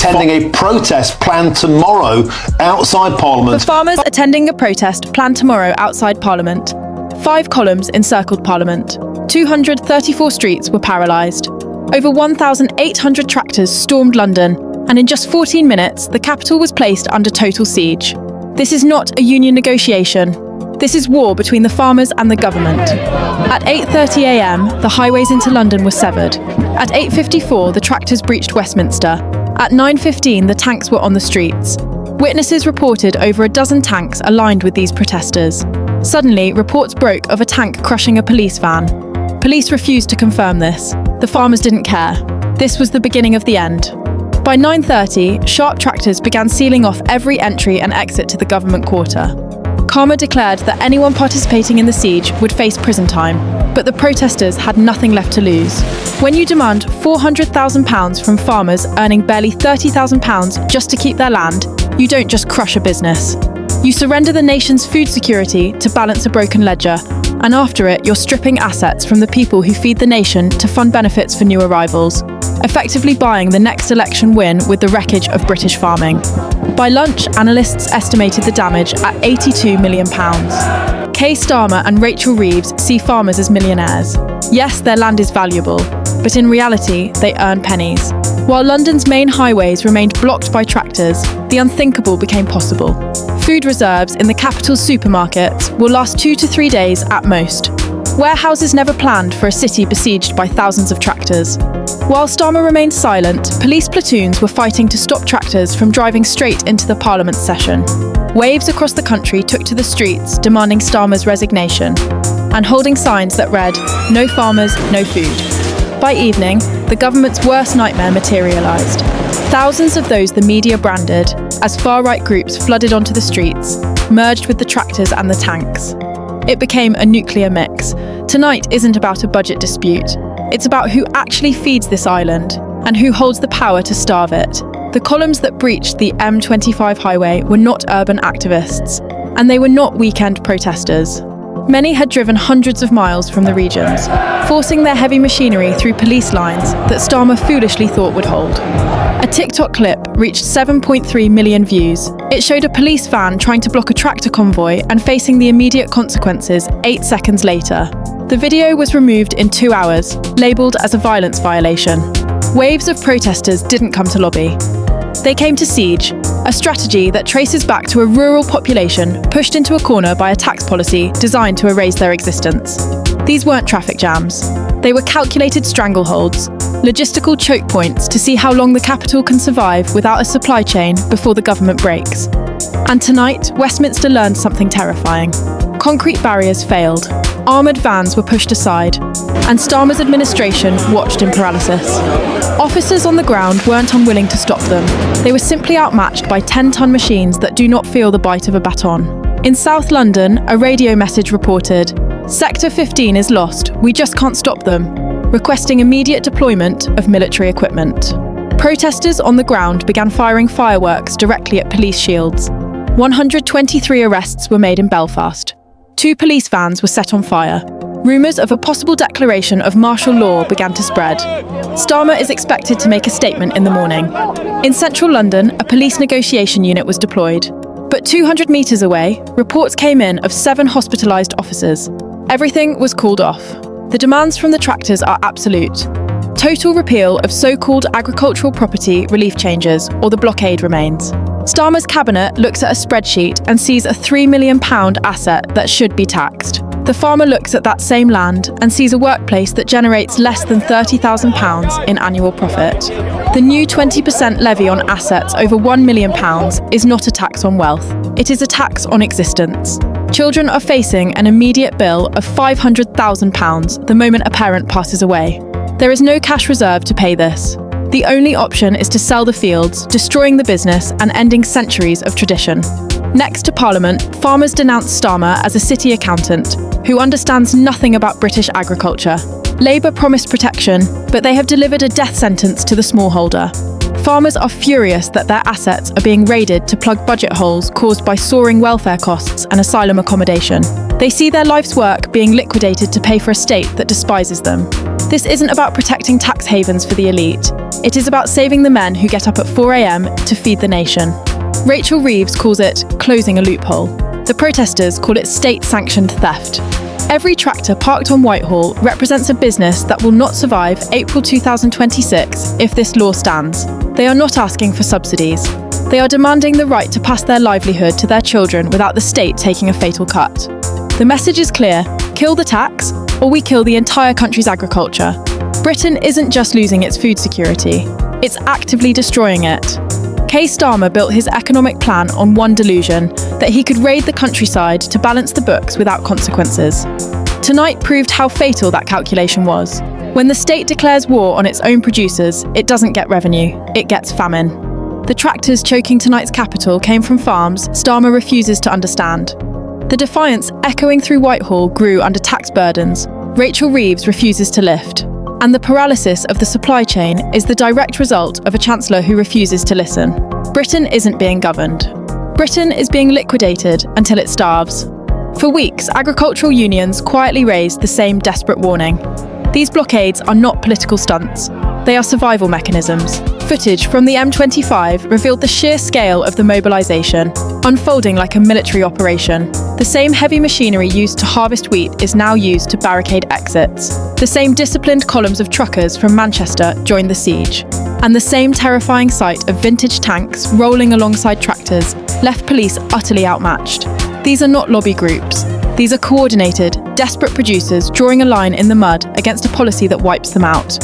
attending a protest planned tomorrow outside Parliament. For farmers attending a protest planned tomorrow outside Parliament, 5 columns encircled Parliament. 234 streets were paralysed. Over 1,800 tractors stormed London, and in just 14 minutes, the capital was placed under total siege. This is not a union negotiation. This is war between the farmers and the government. At 8:30 a.m, the highways into London were severed. At 8:54, the tractors breached Westminster. At 9:15, the tanks were on the streets. Witnesses reported over a dozen tanks aligned with these protesters. Suddenly, reports broke of a tank crushing a police van. Police refused to confirm this. The farmers didn't care. This was the beginning of the end. By 9:30, sharp tractors began sealing off every entry and exit to the government quarter. Karma declared that anyone participating in the siege would face prison time, but the protesters had nothing left to lose. When you demand £400,000 from farmers earning barely £30,000 just to keep their land, you don't just crush a business. You surrender the nation's food security to balance a broken ledger, and after it, you're stripping assets from the people who feed the nation to fund benefits for new arrivals, effectively buying the next election win with the wreckage of British farming. By lunch, analysts estimated the damage at £82 million. Keir Starmer and Rachel Reeves see farmers as millionaires. Yes, their land is valuable, but in reality, they earn pennies. While London's main highways remained blocked by tractors, the unthinkable became possible. Food reserves in the capital's supermarkets will last 2 to 3 days at most. Warehouses never planned for a city besieged by thousands of tractors. While Starmer remained silent, police platoons were fighting to stop tractors from driving straight into the Parliament session. Waves across the country took to the streets demanding Starmer's resignation and holding signs that read, "No farmers, no food." By evening, the government's worst nightmare materialised. Thousands of those the media branded as far-right groups flooded onto the streets, merged with the tractors and the tanks. It became a nuclear mix. Tonight isn't about a budget dispute. It's about who actually feeds this island and who holds the power to starve it. The columns that breached the M25 highway were not urban activists, and they were not weekend protesters. Many had driven hundreds of miles from the regions, forcing their heavy machinery through police lines that Starmer foolishly thought would hold. A TikTok clip reached 7.3 million views. It showed a police van trying to block a tractor convoy and facing the immediate consequences 8 seconds later. The video was removed in 2 hours, labelled as a violence violation. Waves of protesters didn't come to lobby. They came to siege, a strategy that traces back to a rural population pushed into a corner by a tax policy designed to erase their existence. These weren't traffic jams. They were calculated strangleholds, logistical choke points to see how long the capital can survive without a supply chain before the government breaks. And tonight, Westminster learned something terrifying. Concrete barriers failed, armoured vans were pushed aside, and Starmer's administration watched in paralysis. Officers on the ground weren't unwilling to stop them. They were simply outmatched by 10-ton machines that do not feel the bite of a baton. In South London, a radio message reported, "Sector 15 is lost, we just can't stop them," requesting immediate deployment of military equipment. Protesters on the ground began firing fireworks directly at police shields. 123 arrests were made in Belfast. 2 police vans were set on fire. Rumours of a possible declaration of martial law began to spread. Starmer is expected to make a statement in the morning. In central London, a police negotiation unit was deployed. But 200 metres away, reports came in of 7 hospitalised officers. Everything was called off. The demands from the tractors are absolute. Total repeal of so-called agricultural property relief changes, or the blockade remains. Starmer's cabinet looks at a spreadsheet and sees a £3 million asset that should be taxed. The farmer looks at that same land and sees a workplace that generates less than £30,000 in annual profit. The new 20% levy on assets over £1 million is not a tax on wealth. It is a tax on existence. Children are facing an immediate bill of £500,000 the moment a parent passes away. There is no cash reserve to pay this. The only option is to sell the fields, destroying the business and ending centuries of tradition. Next to Parliament, farmers denounced Starmer as a city accountant who understands nothing about British agriculture. Labour promised protection, but they have delivered a death sentence to the smallholder. Farmers are furious that their assets are being raided to plug budget holes caused by soaring welfare costs and asylum accommodation. They see their life's work being liquidated to pay for a state that despises them. This isn't about protecting tax havens for the elite. It is about saving the men who get up at 4 a.m. to feed the nation. Rachel Reeves calls it closing a loophole. The protesters call it state-sanctioned theft. Every tractor parked on Whitehall represents a business that will not survive April 2026 if this law stands. They are not asking for subsidies. They are demanding the right to pass their livelihood to their children without the state taking a fatal cut. The message is clear: kill the tax, or we kill the entire country's agriculture. Britain isn't just losing its food security, it's actively destroying it. Keir Starmer built his economic plan on one delusion: that he could raid the countryside to balance the books without consequences. Tonight proved how fatal that calculation was. When the state declares war on its own producers, it doesn't get revenue, it gets famine. The tractors choking tonight's capital came from farms Starmer refuses to understand. The defiance echoing through Whitehall grew under tax burdens Rachel Reeves refuses to lift. And the paralysis of the supply chain is the direct result of a chancellor who refuses to listen. Britain isn't being governed. Britain is being liquidated until it starves. For weeks, agricultural unions quietly raised the same desperate warning. These blockades are not political stunts. They are survival mechanisms. Footage from the M25 revealed the sheer scale of the mobilisation, unfolding like a military operation. The same heavy machinery used to harvest wheat is now used to barricade exits. The same disciplined columns of truckers from Manchester joined the siege. And the same terrifying sight of vintage tanks rolling alongside tractors left police utterly outmatched. These are not lobby groups. These are coordinated, desperate producers drawing a line in the mud against a policy that wipes them out.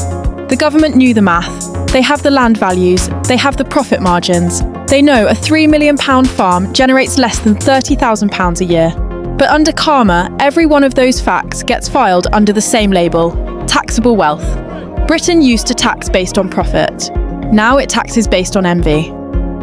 The government knew the math. They have the land values. They have the profit margins. They know a £3 million farm generates less than £30,000 a year. But under karma, every one of those facts gets filed under the same label: taxable wealth. Britain used to tax based on profit. Now it taxes based on envy.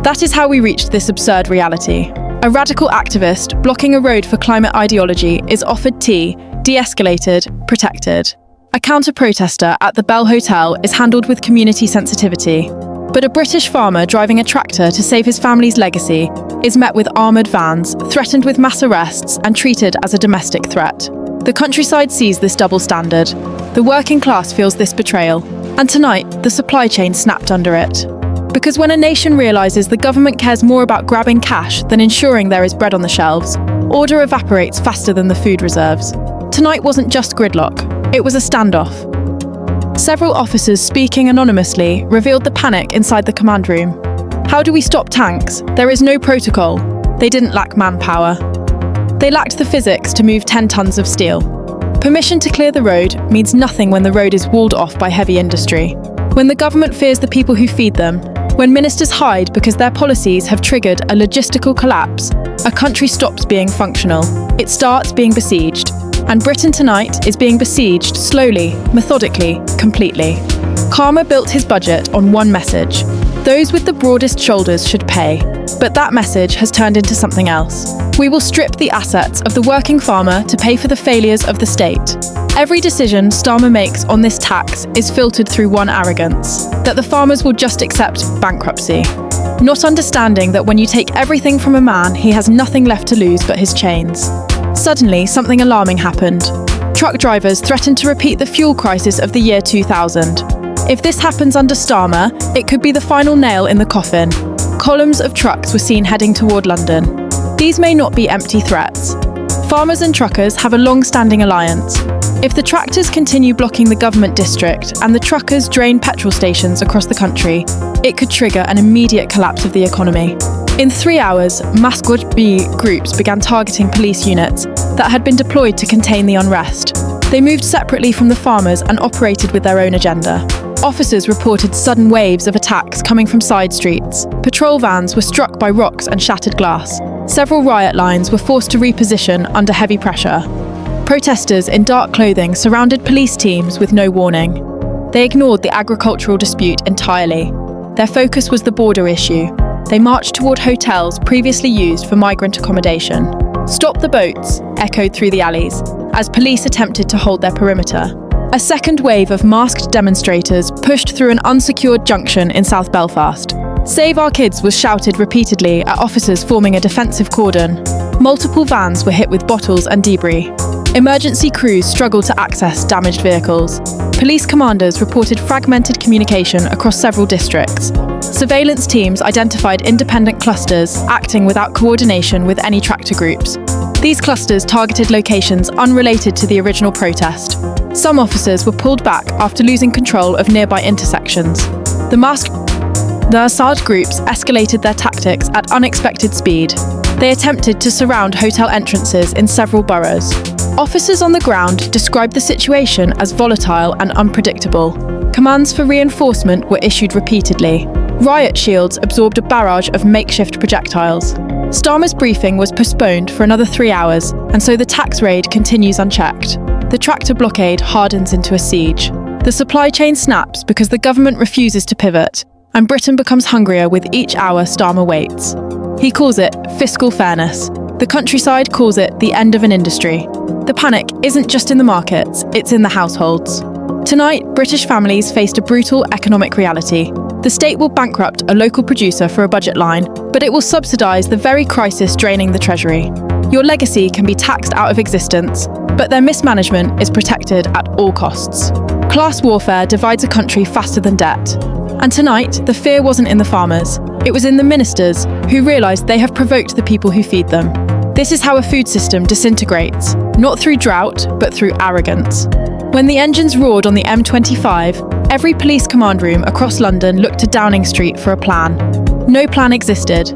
That is how we reached this absurd reality. A radical activist blocking a road for climate ideology is offered tea, de-escalated, protected. A counter-protester at the Bell Hotel is handled with community sensitivity. But a British farmer driving a tractor to save his family's legacy is met with armoured vans, threatened with mass arrests, and treated as a domestic threat. The countryside sees this double standard. The working class feels this betrayal. And tonight, the supply chain snapped under it. Because when a nation realises the government cares more about grabbing cash than ensuring there is bread on the shelves, order evaporates faster than the food reserves. Tonight wasn't just gridlock, it was a standoff. Several officers speaking anonymously revealed the panic inside the command room. How do we stop tanks? There is no protocol. They didn't lack manpower. They lacked the physics to move 10 tons of steel. Permission to clear the road means nothing when the road is walled off by heavy industry. When the government fears the people who feed them, when ministers hide because their policies have triggered a logistical collapse, a country stops being functional. It starts being besieged. And Britain tonight is being besieged slowly, methodically, completely. Karma built his budget on one message: those with the broadest shoulders should pay. But that message has turned into something else. We will strip the assets of the working farmer to pay for the failures of the state. Every decision Starmer makes on this tax is filtered through one arrogance: that the farmers will just accept bankruptcy. Not understanding that when you take everything from a man, he has nothing left to lose but his chains. Suddenly, something alarming happened. Truck drivers threatened to repeat the fuel crisis of the year 2000. If this happens under Starmer, it could be the final nail in the coffin. Columns of trucks were seen heading toward London. These may not be empty threats. Farmers and truckers have a long-standing alliance. If the tractors continue blocking the government district and the truckers drain petrol stations across the country, it could trigger an immediate collapse of the economy. In 3 hours, mass-would-be groups began targeting police units that had been deployed to contain the unrest. They moved separately from the farmers and operated with their own agenda. Officers reported sudden waves of attacks coming from side streets. Patrol vans were struck by rocks and shattered glass. Several riot lines were forced to reposition under heavy pressure. Protesters in dark clothing surrounded police teams with no warning. They ignored the agricultural dispute entirely. Their focus was the border issue. They marched toward hotels previously used for migrant accommodation. "Stop the boats," echoed through the alleys, as police attempted to hold their perimeter. A second wave of masked demonstrators pushed through an unsecured junction in South Belfast. "Save our kids" was shouted repeatedly at officers forming a defensive cordon. Multiple vans were hit with bottles and debris. Emergency crews struggled to access damaged vehicles. Police commanders reported fragmented communication across several districts. Surveillance teams identified independent clusters acting without coordination with any tractor groups. These clusters targeted locations unrelated to the original protest. Some officers were pulled back after losing control of nearby intersections. The Assad groups escalated their tactics at unexpected speed. They attempted to surround hotel entrances in several boroughs. Officers on the ground described the situation as volatile and unpredictable. Commands for reinforcement were issued repeatedly. Riot shields absorbed a barrage of makeshift projectiles. Starmer's briefing was postponed for another 3 hours, and so the tax raid continues unchecked. The tractor blockade hardens into a siege. The supply chain snaps because the government refuses to pivot, and Britain becomes hungrier with each hour Starmer waits. He calls it fiscal fairness. The countryside calls it the end of an industry. The panic isn't just in the markets, it's in the households. Tonight, British families faced a brutal economic reality. The state will bankrupt a local producer for a budget line, but it will subsidise the very crisis draining the treasury. Your legacy can be taxed out of existence, but their mismanagement is protected at all costs. Class warfare divides a country faster than debt. And tonight, the fear wasn't in the farmers. It was in the ministers, who realised they have provoked the people who feed them. This is how a food system disintegrates, not through drought, but through arrogance. When the engines roared on the M25, every police command room across London looked to Downing Street for a plan. No plan existed.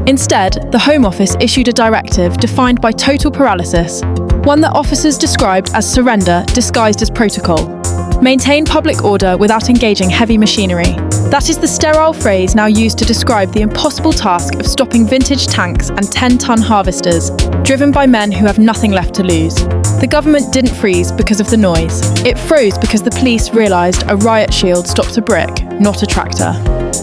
Instead, the Home Office issued a directive defined by total paralysis, one that officers described as surrender disguised as protocol. Maintain public order without engaging heavy machinery. That is the sterile phrase now used to describe the impossible task of stopping vintage tanks and 10-ton harvesters, driven by men who have nothing left to lose. The government didn't freeze because of the noise. It froze because the police realised a riot shield stops a brick, not a tractor.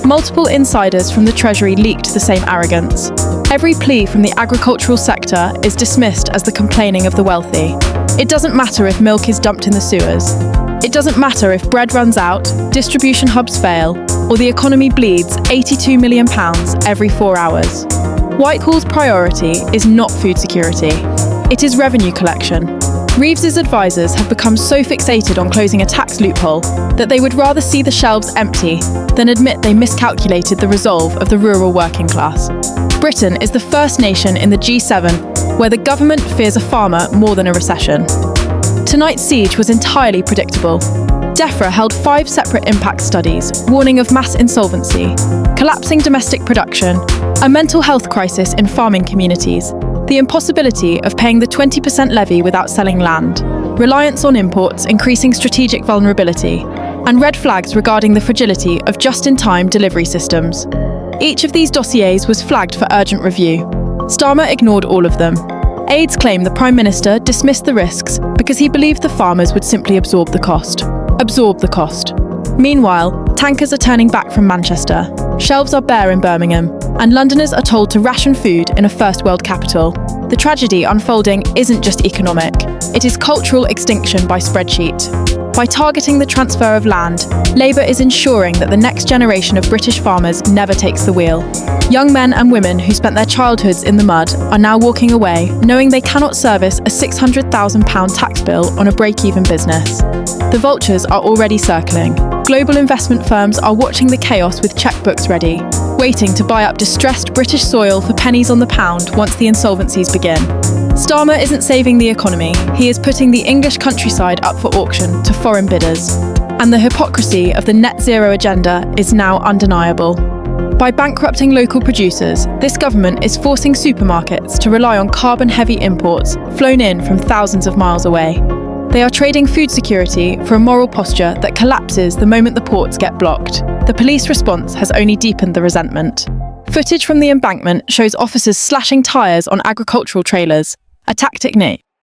Multiple insiders from the Treasury leaked the same arrogance. Every plea from the agricultural sector is dismissed as the complaining of the wealthy. It doesn't matter if milk is dumped in the sewers. It doesn't matter if bread runs out, distribution hubs fail, or the economy bleeds £82 million every 4 hours. Whitehall's priority is not food security. It is revenue collection. Reeves's advisors have become so fixated on closing a tax loophole that they would rather see the shelves empty than admit they miscalculated the resolve of the rural working class. Britain is the first nation in the G7 where the government fears a farmer more than a recession. Tonight's siege was entirely predictable. DEFRA held 5 separate impact studies, warning of mass insolvency, collapsing domestic production, a mental health crisis in farming communities, the impossibility of paying the 20% levy without selling land, reliance on imports increasing strategic vulnerability, and red flags regarding the fragility of just-in-time delivery systems. Each of these dossiers was flagged for urgent review. Starmer ignored all of them. Aides claim the Prime Minister dismissed the risks because he believed the farmers would simply absorb the cost. Meanwhile, tankers are turning back from Manchester, shelves are bare in Birmingham, and Londoners are told to ration food in a first world capital. The tragedy unfolding isn't just economic, it is cultural extinction by spreadsheet. By targeting the transfer of land, Labour is ensuring that the next generation of British farmers never takes the wheel. Young men and women who spent their childhoods in the mud are now walking away, knowing they cannot service a £600,000 tax bill on a break-even business. The vultures are already circling. Global investment firms are watching the chaos with checkbooks ready, waiting to buy up distressed British soil for pennies on the pound once the insolvencies begin. Starmer isn't saving the economy, he is putting the English countryside up for auction to foreign bidders. And the hypocrisy of the net zero agenda is now undeniable. By bankrupting local producers, this government is forcing supermarkets to rely on carbon-heavy imports flown in from thousands of miles away. They are trading food security for a moral posture that collapses the moment the ports get blocked. The police response has only deepened the resentment. Footage from the embankment shows officers slashing tyres on agricultural trailers, a tactic